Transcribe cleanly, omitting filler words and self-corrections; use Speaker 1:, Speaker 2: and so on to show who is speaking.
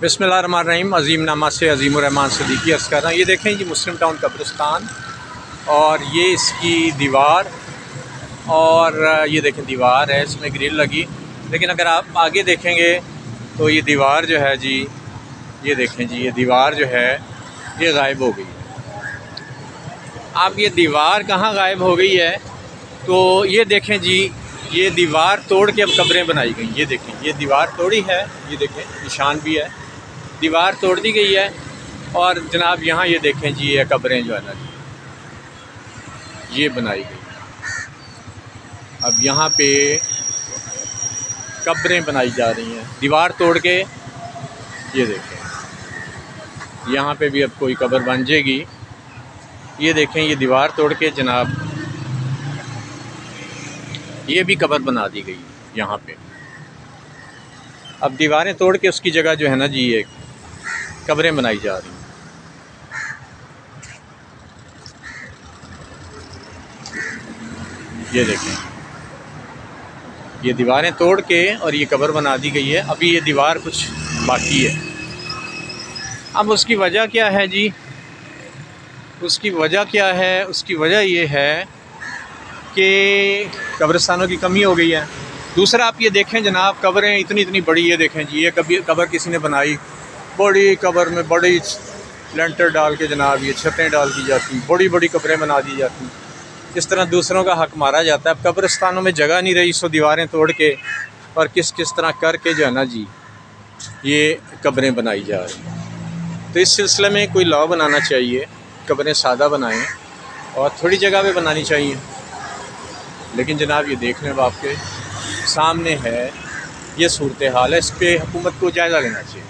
Speaker 1: बिस्मिल्लाहिर्रहमानिर्रहीम। अज़ीम नामा से अज़ीमुर्रहमान सदीकी अर्ज़ कर रहा हूँ। ये देखें जी मुस्लिम टाउन कब्रिस्तान, और ये इसकी दीवार, और ये देखें दीवार है, इसमें ग्रिल लगी। लेकिन अगर आप आगे देखेंगे तो ये दीवार जो है जी, ये देखें जी, ये दीवार जो है ये गायब हो गई। अब ये दीवार कहाँ गायब हो गई है, तो ये देखें जी, ये दीवार तोड़ के अब कब्रें बनाई गई। ये देखें, ये दीवार तोड़ी है, ये देखें निशान भी है, दीवार तोड़ दी गई है। और जनाब यहाँ ये देखें जी, ये कब्रें जो है ना जी, ये बनाई गई। अब यहाँ पे कब्रें बनाई जा रही हैं दीवार तोड़ के। ये देखें, यहाँ पे भी अब कोई कब्र बन जाएगी। ये देखें, ये दीवार तोड़ के जनाब ये भी कब्र बना दी गई यहाँ पे। अब दीवारें तोड़ के उसकी जगह जो है ना जी, ये कब्रें बनाई जा रही हैं। ये देखें, ये दीवारें तोड़ के और ये कब्र बना दी गई है। अभी ये दीवार कुछ बाकी है। अब उसकी वजह क्या है जी, उसकी वजह क्या है? उसकी वजह ये है कि कब्रिस्तानों की कमी हो गई है। दूसरा आप ये देखें जनाब, कब्रें इतनी इतनी बड़ी, ये देखें जी, ये कब्र किसी ने बनाई, बड़ी कब्र में बड़ी लेंटर डाल के जनाब ये छतें डाल दी जाती, बड़ी बड़ी कब्रें बना दी जाती। इस तरह दूसरों का हक मारा जाता है। अब कब्रिस्तानों में जगह नहीं रही, सो दीवारें तोड़ के और किस तरह करके जो है ना जी, ये कब्रें बनाई जा रही। तो इस सिलसिले में कोई लॉ बनाना चाहिए, कब्रें सादा बनाएं और थोड़ी जगह पे बनानी चाहिए। लेकिन जनाब ये देखने में आपके सामने है, ये सूरत हाल है, इस पर हुकूमत को जायज़ा लेना चाहिए।